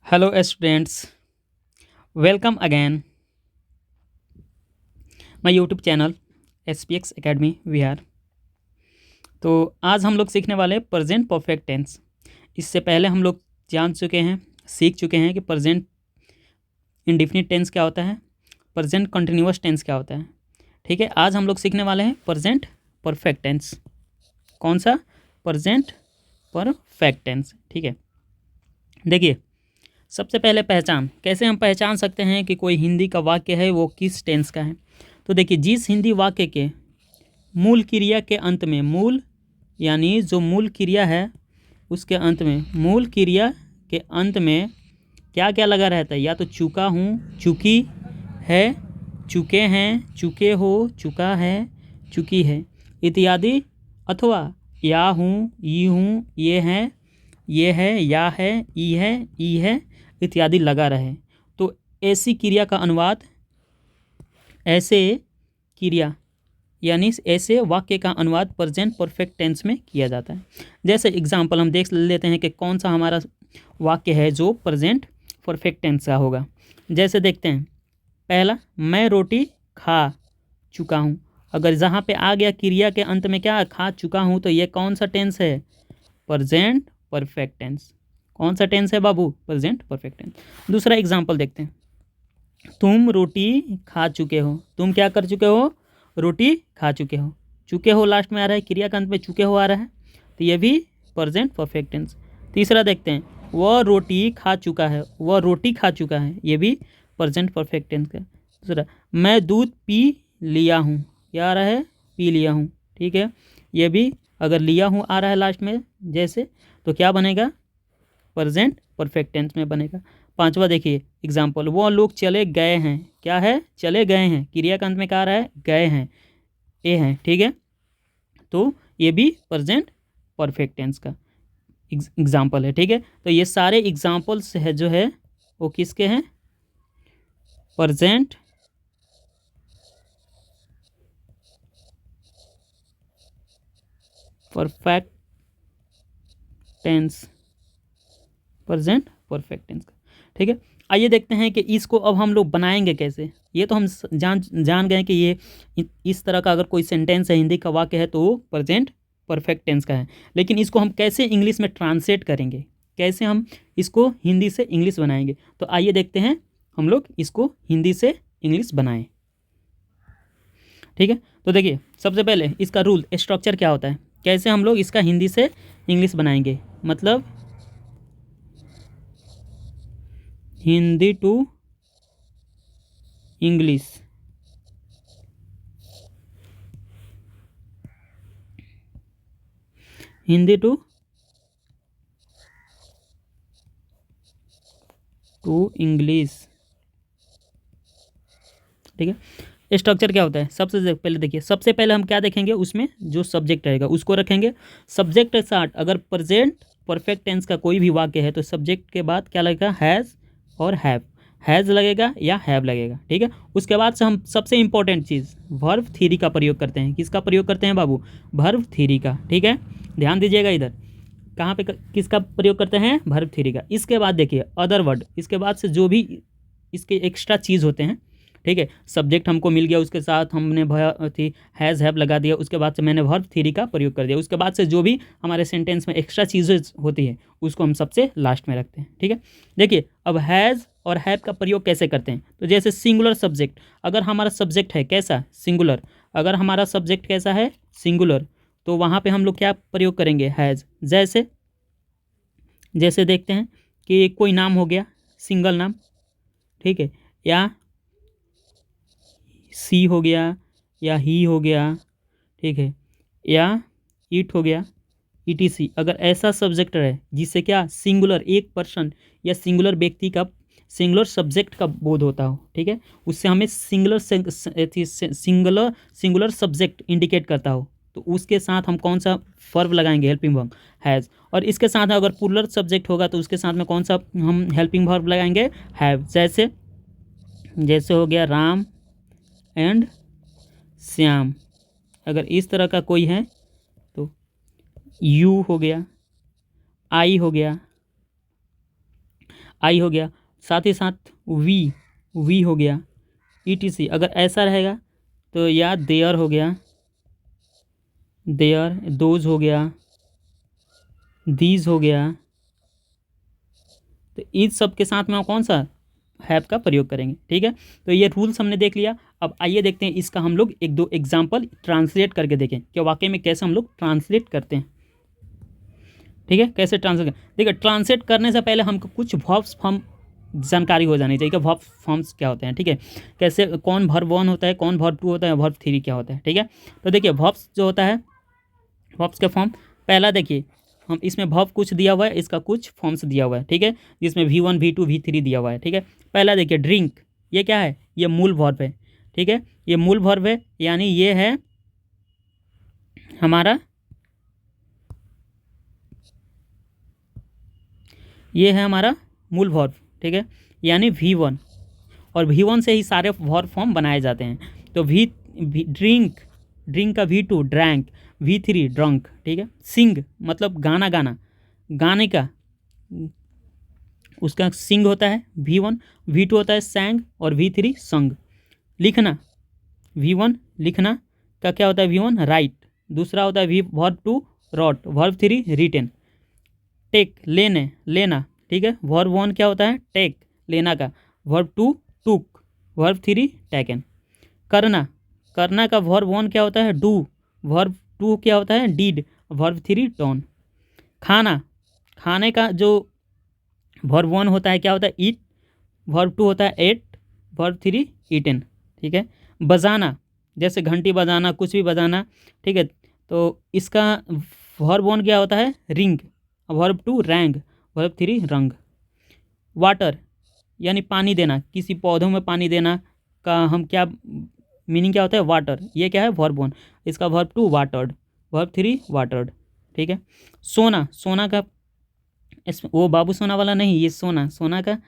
Hello students, welcome again my YouTube channel SPX Academy Vr। तो आज हम लोग सीखने वाले प्रेजेंट परफेक्ट टेंस। इससे पहले हम लोग जान चुके हैं, सीख चुके हैं कि प्रेजेंट इंडेफिनिट टेंस क्या होता है, प्रेजेंट कंटिन्यूअस टेंस क्या होता है। ठीक है, आज हम लोग सीखने वाले हैं प्रेजेंट परफेक्ट टेंस। कौन सा? Present perfect tense. ठीक है, देखिए सबसे पहले पहचान, कैसे हम पहचान सकते हैं कि कोई हिंदी का वाक्य है वो किस टेंस का है। तो देखिए, जिस हिंदी वाक्य के मूल क्रिया के अंत में, मूल यानी जो मूल क्रिया है उसके अंत में, मूल क्रिया के अंत में क्या क्या लगा रहता है, या तो चुका हूँ, चुकी है, चुके हैं, चुके हो, चुका है, चुकी है इत्यादि, अथवा या हूँ, ई हूँ, ये है, ये है, या है, ई है इत्यादि लगा रहे। तो ऐसी क्रिया का अनुवाद, ऐसे क्रिया यानी ऐसे वाक्य का अनुवाद प्रेजेंट परफेक्ट टेंस में किया जाता है। जैसे एग्जांपल हम देख लेते हैं कि कौन सा हमारा वाक्य है जो प्रेजेंट परफेक्ट टेंस का होगा। जैसे देखते हैं, पहला, मैं रोटी खा चुका हूँ। अगर जहाँ पे आ गया क्रिया के अंत में क्या, खा चुका हूँ, तो ये कौन सा टेंस है? Present perfect tense. कौन सा टेंस है बाबू? Present perfect tense. दूसरा एग्जांपल देखते हैं, तुम रोटी खा चुके हो। तुम क्या कर चुके हो? रोटी खा चुके हो। चुके हो लास्ट में आ रहा है, क्रिया का अंत में चुके हो आ रहा है, तो ये भी प्रेजेंट परफेक्ट टेंस। तीसरा देखते हैं, वह रोटी खा चुका है, वह रोटी खा चुका है, ये भी प्रेजेंट परफेक्ट टेंस का। दूसरा, मैं दूध पी लिया हूँ, क्या आ रहा है? पी लिया हूँ। ठीक है, ये भी अगर लिया हूँ आ रहा है लास्ट में जैसे, तो क्या बनेगा? प्रेजेंट परफेक्ट टेंस में बनेगा। पांचवा देखिए एग्जाम्पल, वो लोग चले गए हैं, क्या है? चले गए हैं, क्रिया का अंत में क्या आ रहा है? गए हैं, ए है। ठीक है, तो ये भी प्रेजेंट परफेक्ट टेंस का एग्जाम्पल है। ठीक है, तो ये सारे एग्जाम्पल्स है जो है वो किसके हैं? Present perfect tense, present perfect tense का। ठीक है, आइए देखते हैं कि इसको अब हम लोग बनाएंगे कैसे। ये तो हम जान गए कि ये इस तरह का अगर कोई सेंटेंस है, हिंदी का वाक्य है, तो वो प्रेजेंट परफेक्ट टेंस का है। लेकिन इसको हम कैसे इंग्लिश में ट्रांसलेट करेंगे, कैसे हम इसको हिंदी से इंग्लिश बनाएंगे, तो आइए देखते हैं हम लोग इसको हिंदी से इंग्लिश बनाएं। ठीक है, तो देखिए सबसे पहले इसका रूल स्ट्रक्चर क्या होता है, कैसे हम लोग इसका हिंदी से इंग्लिश बनाएंगे। मतलब Hindi to English, Hindi to English. ठीक है, स्ट्रक्चर क्या होता है? सबसे पहले देखिए, सबसे पहले हम क्या देखेंगे, उसमें जो सब्जेक्ट रहेगा उसको रखेंगे। सब्जेक्ट के साथ अगर प्रेजेंट परफेक्ट टेंस का कोई भी वाक्य है तो सब्जेक्ट के बाद क्या लगेगा? हैज़ और हैव। हैज़ लगेगा या हैव लगेगा। ठीक है, उसके बाद से हम सबसे इंपॉर्टेंट चीज़ वर्ब थ्योरी का प्रयोग करते हैं। किसका प्रयोग करते हैं बाबू? वर्ब थ्योरी का। ठीक है, ध्यान दीजिएगा इधर, कहाँ पे किसका प्रयोग करते हैं? वर्ब थ्योरी का। इसके बाद देखिए अदर वर्ड, इसके बाद से जो भी इसके एक्स्ट्रा चीज़ होते हैं। ठीक है, सब्जेक्ट हमको मिल गया, उसके साथ हमने थी हैज़ हैव लगा दिया, उसके बाद से मैंने वर्ब थ्योरी का प्रयोग कर दिया। उसके बाद से जो भी हमारे सेंटेंस में एक्स्ट्रा चीज़ें होती है उसको हम सबसे लास्ट में रखते हैं। ठीक है, देखिए अब हैज़ और हैव का प्रयोग कैसे करते हैं। तो जैसे सिंगुलर सब्जेक्ट, अगर हमारा सब्जेक्ट है कैसा? सिंगुलर। अगर हमारा सब्जेक्ट कैसा है? सिंगुलर, तो वहाँ पे हम लोग क्या प्रयोग करेंगे? हैज़। जैसे जैसे देखते हैं कि कोई नाम हो गया, सिंगल नाम, ठीक है, या सी हो गया, या ही हो गया, ठीक है, या इट हो गया, ईटीसी। अगर ऐसा सब्जेक्ट है जिससे क्या सिंगुलर एक पर्सन या सिंगुलर व्यक्ति का, सिंगुलर सब्जेक्ट का बोध होता हो, ठीक है, उससे हमें सिंगुलर सिंगुलर सब्जेक्ट इंडिकेट करता हो, तो उसके साथ हम कौन सा वर्ब लगाएंगे? Helping verb has. और इसके साथ अगर प्लूरल सब्जेक्ट होगा तो उसके साथ में कौन सा हम हेल्पिंग वर्ब लगाएंगे? हैव। जैसे जैसे हो गया राम एंड श्याम। अगर इस तरह का कोई है तो यू हो गया, आई हो गया। आई हो गया, साथ ही साथ वी हो गया, ETC। अगर ऐसा रहेगा तो या देयर हो गया, देयर, दोज हो गया, दीज हो गया। तो इन सब के साथ में हम कौन सा हैव का प्रयोग करेंगे, ठीक है। तो ये रूल्स हमने देख लिया। अब आइए देखते हैं इसका हम लोग एक दो एग्जाम्पल ट्रांसलेट करके देखें कि वाकई में कैसे हम लोग ट्रांसलेट करते हैं, ठीक है। कैसे ट्रांसलेट, देखिए ट्रांसलेट करने से पहले हमको कुछ वर्ब्स फॉर्म जानकारी हो जानी चाहिए कि वर्ब फॉर्म्स क्या होते हैं, ठीक है। कैसे, कौन वर्ब 1 होता है, कौन वर्ब 2 होता है, वर्ब 3 क्या होता है, ठीक है। तो देखिए वर्ब्स जो होता है, वर्ब्स के फॉर्म, पहला देखिए हम इसमें वर्ब कुछ दिया हुआ है, इसका कुछ फॉर्म्स दिया हुआ है, ठीक है, जिसमें V1 V2 V3 दिया हुआ है, ठीक है। पहला देखिए ड्रिंक, ये क्या है, ये मूल वर्ब है, ठीक है, ये मूल वर्ब है, यानी ये है हमारा, ये है हमारा मूल वर्ब, ठीक है, यानी V1। और V1 से ही सारे वर्ब फॉर्म बनाए जाते हैं। तो ड्रिंक, ड्रिंक का V2 ड्रैंक, V3 ड्रंक, ठीक है। सिंग मतलब गाना गाना, गाने का उसका सिंग होता है V1, V2 होता है सैंग और V3 संग। लिखना, V1 लिखना का क्या होता है, V1 राइट, दूसरा होता है verb 2 wrote, verb 3 written. Take लेने, लेना, ठीक है, वर्ब 1 क्या होता है, टेक लेना का, वर्ब 2 टुक, वर्ब 3 टेकन। करना, करना का वर्ब 1 क्या होता है, डू, वर्ब 2 क्या होता है, डीड, वर्ब 3 डॉन। खाना, खाने का जो वर्ब 1 होता है क्या होता है, ईट, वर्ब 2 होता है एट, वर्ब 3 ईटन, ठीक है। बजाना, जैसे घंटी बजाना, कुछ भी बजाना, ठीक है, तो इसका वर्ब 1 क्या होता है, रिंग, वर्ब 2 रैंग, वर्ब 3 रंग। वाटर यानी पानी देना, किसी पौधों में पानी देना का हम क्या मीनिंग क्या होता है, वाटर, ये क्या है वर्ब 1, इसका वर्ब 2 वाटर्ड, वर्ब 3 वाटर्ड, ठीक है। सोना, सोना का वो बाबू सोना वाला नहीं, ये सोना, सोना का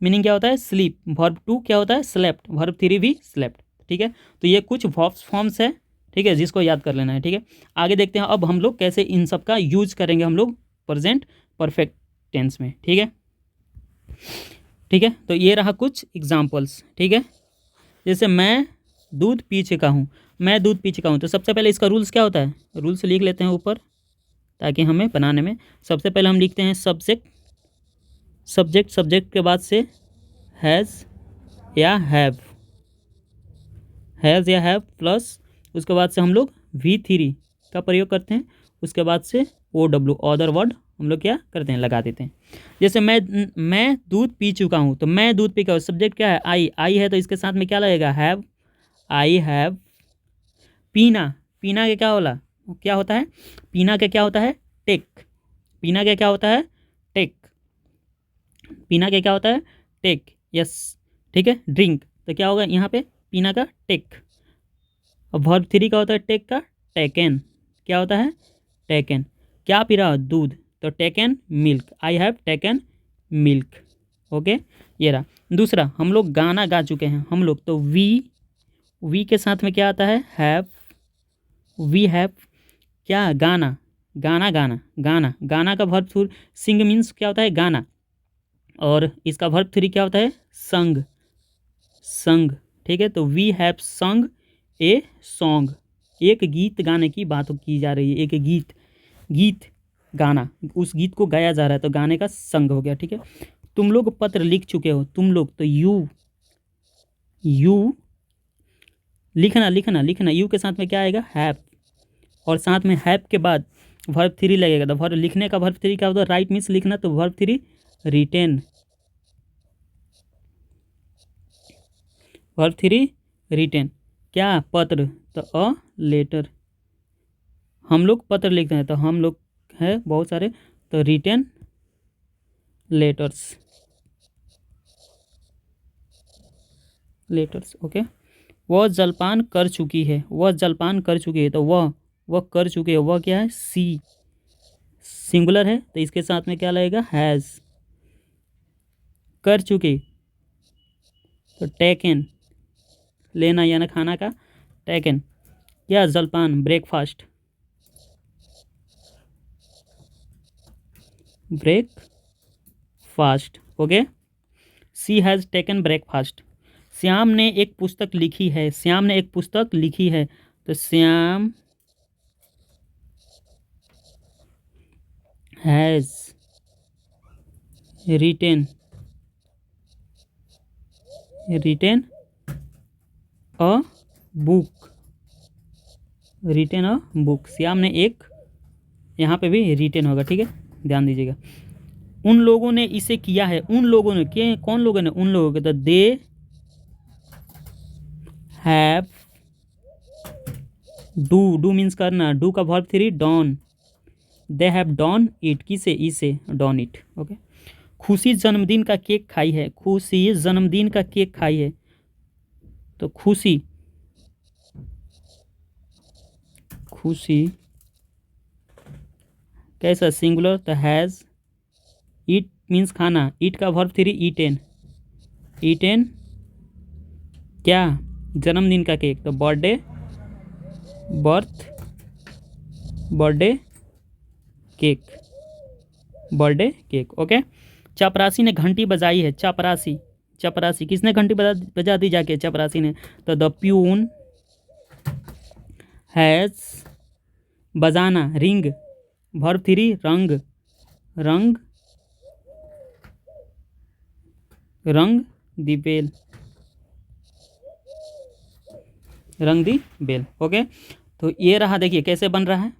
मीनिंग क्या होता है, स्लीप, वर्ब 2 क्या होता है, स्लेप्ट, वर्ब 3 भी स्लेप्ट, ठीक है। तो ये कुछ वर्ब्स फॉर्म्स है, ठीक है, जिसको याद कर लेना है, ठीक है। आगे देखते हैं अब हम लोग कैसे इन सब का यूज करेंगे हम लोग प्रेजेंट परफेक्ट टेंस में, ठीक है, ठीक है। तो ये रहा कुछ एग्जाम्पल्स, ठीक है। जैसे मैं दूध पी चुका हूँ, मैं दूध पी चुका हूँ, तो सबसे पहले इसका रूल्स क्या होता है, रूल्स लिख लेते हैं ऊपर ताकि हमें बनाने में, सबसे पहले हम लिखते हैं सब्जेक्ट, सब्जेक्ट, सब्जेक्ट के बाद से हैज़ या हैव, हैज़ या हैव प्लस उसके बाद से हम लोग V3 का प्रयोग करते हैं, उसके बाद से OW अदर वर्ड हम लोग क्या करते हैं, लगा देते हैं। जैसे मैं दूध पी चुका हूँ, तो मैं दूध पी का सब्जेक्ट क्या है, आई है, तो इसके साथ में क्या लगेगा, हैव, आई हैव। पीना, पीना के क्या होता है, पीना का क्या होता है, टेक, पीना का क्या होता है, टेक, पीना का क्या होता है, टेक, यस, ठीक है। ड्रिंक, तो क्या होगा यहाँ पे, पीना का टेक। अब वर्ब 3 का होता है टेक का, टेकन, क्या होता है, टेकन। क्या पी रहा, दूध, तो taken milk, I have taken milk, okay. ये रहा। दूसरा, हम लोग गाना गा चुके हैं हम लोग, तो वी के साथ में क्या आता है, हैव, वी हैव क्या, गाना, गाना गाना, गाना, गाना का वर्ब 2 सिंग मीन्स क्या होता है, गाना, और इसका वर्ब 3 क्या होता है, संग, संग, ठीक है। तो वी हैव संग ए सॉन्ग, एक गीत गाने की बात की जा रही है, एक गीत, गीत गाना, उस गीत को गाया जा रहा है, तो गाने का संग हो गया, ठीक है। तुम लोग पत्र लिख चुके हो, तुम लोग, तो यू लिखना, लिखना, लिखना, यू के साथ में क्या आएगा, हैव, और साथ में हैव के बाद वर्ब 3 लगेगा, तो वर्ब लिखने का वर्ब 3 क्या होता है, राइट मीन्स लिखना, तो वर्ब 3 रिटेन, वर्ब 3 रिटेन। क्या, पत्र, तो अ लेटर, हम लोग पत्र लिखते हैं, तो हम लोग है बहुत सारे, तो रिटेन लेटर्स, लेटर्स, ओके। वह जलपान कर चुकी है, वह जलपान कर चुकी है, तो वह कर चुके है, वह क्या है, सी, सिंगुलर है, तो इसके साथ में क्या लगेगा, हैज़। कर चुके, तो टेकन, लेना यानी खाना का, टेकन। क्या, जलपान, breakfast, break fast, okay. She has taken breakfast, Shyam ने एक पुस्तक लिखी है, श्याम ने एक पुस्तक लिखी है, तो Shyam has written a book, written a book, Shyam ने एक, यहाँ पे भी रिटेन होगा, ठीक है, ध्यान दीजिएगा। उन लोगों ने इसे किया है, उन लोगों ने, के कौन लोगों ने, उन लोगों के, तो दे हैव, डू मीन्स करना, डू का verb 3 done, they have done it, किसे, इसे, डॉन इट, ओके। खुशी जन्मदिन का केक खाई है, खुशी जन्मदिन का केक खाई है, तो खुशी कैसा, सिंगुलर, तो हैज़, ईट मीन्स खाना, ईट का वर्ब 3 ईटेन, क्या, जन्मदिन का केक, तो बर्थडे केक, ओके। चपरासी ने घंटी बजाई है, चपरासी किसने घंटी बजा दी जाके, चपरासी ने, तो द प्यून हैज़, बजाना, रिंग, वर्ब 3 रंग दी बेल, ओके। तो ये रहा, देखिए कैसे बन रहा है,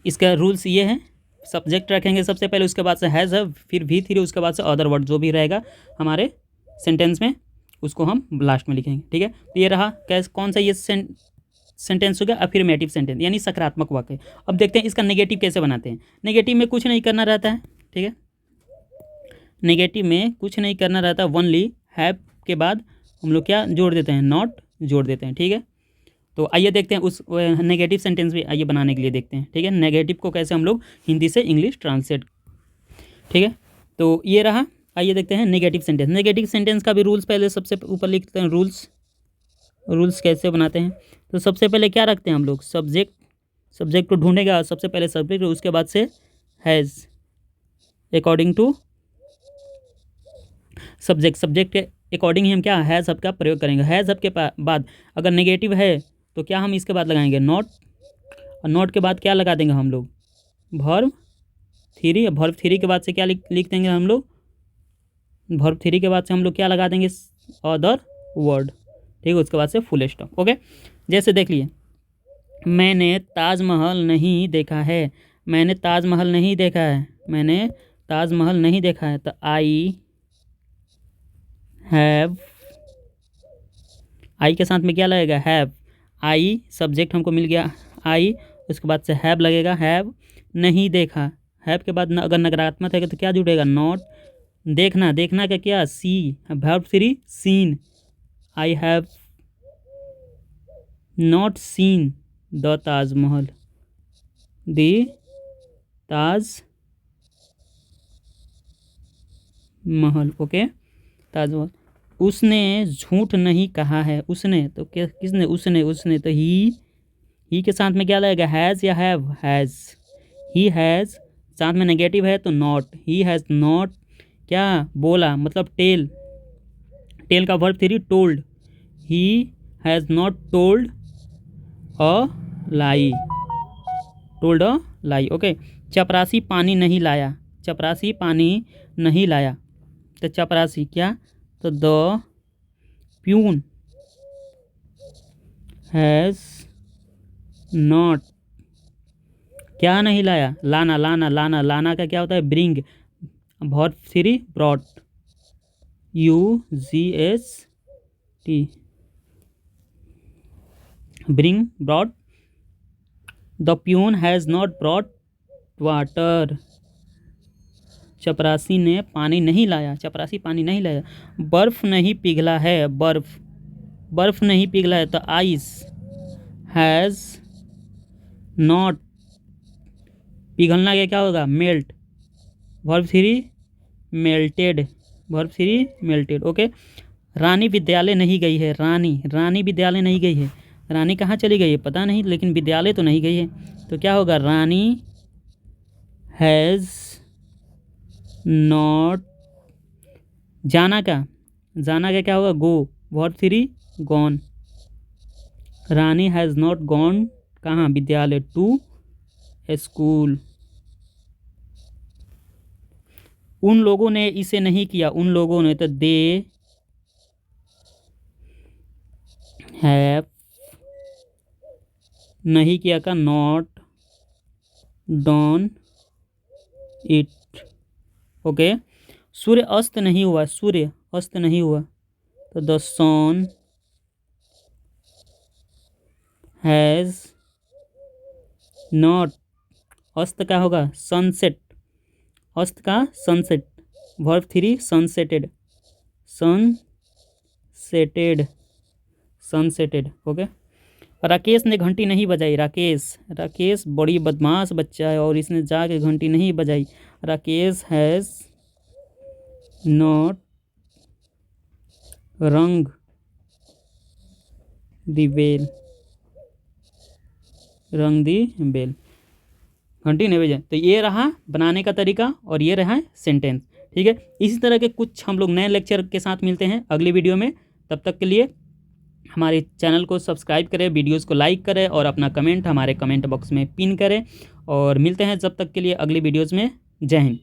इसका रूल्स ये है, सब्जेक्ट रखेंगे सबसे पहले, उसके बाद से हैज़ है, फिर V3, उसके बाद से अदर वर्ड जो भी रहेगा हमारे सेंटेंस में, उसको हम लास्ट में लिखेंगे, ठीक है। तो ये रहा कैसे, कौन सा ये सेंटेंस हो गया, अफर्मेटिव सेंटेंस यानी सकारात्मक वाक्य। अब देखते हैं इसका नेगेटिव कैसे बनाते हैं। नेगेटिव में कुछ नहीं करना रहता है, ठीक है, नेगेटिव में कुछ नहीं करना रहता, ओनली हैव के बाद हम लोग क्या जोड़ देते हैं, नॉट जोड़ देते हैं, ठीक है। तो आइए देखते हैं उस नेगेटिव सेंटेंस भी आइए बनाने के लिए देखते हैं, ठीक है, नेगेटिव को कैसे हम लोग हिंदी से इंग्लिश ट्रांसलेट, ठीक है। तो ये रहा, आइए देखते हैं नेगेटिव सेंटेंस। नेगेटिव सेंटेंस का भी रूल्स पहले सबसे ऊपर लिखते हैं, रूल्स कैसे बनाते हैं। तो सबसे पहले क्या रखते हैं हम लोग, सब्जेक्ट को ढूंढेगा, सबसे पहले सब्जेक्ट, उसके बाद से हैज़, अकॉर्डिंग टू सब्जेक्ट के अकॉर्डिंग ही हम क्या हैज़ शब्द का प्रयोग करेंगे। हैज़ शब्द के बाद अगर नेगेटिव है तो क्या हम इसके बाद लगाएंगे, नॉट, और नॉट के बाद क्या लगा देंगे हम लोग, वर्ब 3 के बाद से क्या लिख देंगे हम लोग, वर्ब 3 के बाद से हम लोग क्या लगा देंगे, अदर वर्ड, ठीक है, उसके बाद से फुल स्टॉप, ओके। जैसे देख लिए, मैंने ताजमहल नहीं देखा है, मैंने ताजमहल नहीं देखा है, तो आई हैव, आई के साथ में क्या लगेगा, हैव, आई सब्जेक्ट हमको मिल गया आई, उसके बाद से हैव लगेगा, हैव नहीं देखा, हैव के बाद अगर नकारात्मक है तो क्या जुड़ेगा, नॉट, देखना का क्या, see, verb 3 seen, I have not seen the Taj Mahal, okay, Taj Mahal. उसने झूठ नहीं कहा है, उसने तो क्या, किसने, उसने तो ही के साथ में क्या लगेगा, हैज़ या हैव, हैज़, ही हैज़, साथ में नेगेटिव है तो नॉट, ही हैज़ नॉट क्या बोला, मतलब टेल का verb 3 told, he has not told a lie, okay. चपरासी पानी नहीं लाया, तो चपरासी क्या, तो द प्यून हैज़ नॉट क्या नहीं लाया, लाना का क्या होता है, bring, verb 3 brought, UGHT, bring, brought, the peon has not brought water, चपरासी ने पानी नहीं लाया, बर्फ़ नहीं पिघला है, बर्फ़ नहीं पिघला है, तो आइस हैज़ नॉट, पिघलना क्या होगा, मेल्ट, वर्ब 3 मेल्टेड, ओके। रानी विद्यालय नहीं गई है, रानी विद्यालय नहीं गई है, रानी कहाँ चली गई है पता नहीं, लेकिन विद्यालय तो नहीं गई है, तो क्या होगा, रानी हैज़ नॉट जाना का क्या होगा? Go. Verb 3 gone. Rani has not gone कहाँ? विद्यालय। To school. उन लोगों ने इसे नहीं किया, उन लोगों ने, तो दे हैव नहीं किया का नॉट डॉन इट। ओके। सूर्य अस्त नहीं हुआ, सूर्य अस्त नहीं हुआ, तो द सन हैज़ नॉट, अस्त का होगा सनसेट, अस्त का सनसेट। वर्ब 3 सनसेटेड, सनसेटेड, सनसेटेड। ओके। राकेश ने घंटी नहीं बजाई, राकेश बड़ी बदमाश बच्चा है और इसने जाके घंटी नहीं बजाई। राकेश हैज़ नॉट रंग दी बेल, रंग दी बेल, घंटी नहीं बजाई। तो ये रहा बनाने का तरीका और ये रहा सेंटेंस। ठीक है, इसी तरह के कुछ हम लोग नए लेक्चर के साथ मिलते हैं अगली वीडियो में। तब तक के लिए हमारे चैनल को सब्सक्राइब करें, वीडियोस को लाइक करें और अपना कमेंट हमारे कमेंट बॉक्स में पिन करें। और मिलते हैं जब तक के लिए अगली वीडियोस में। जय हिंद।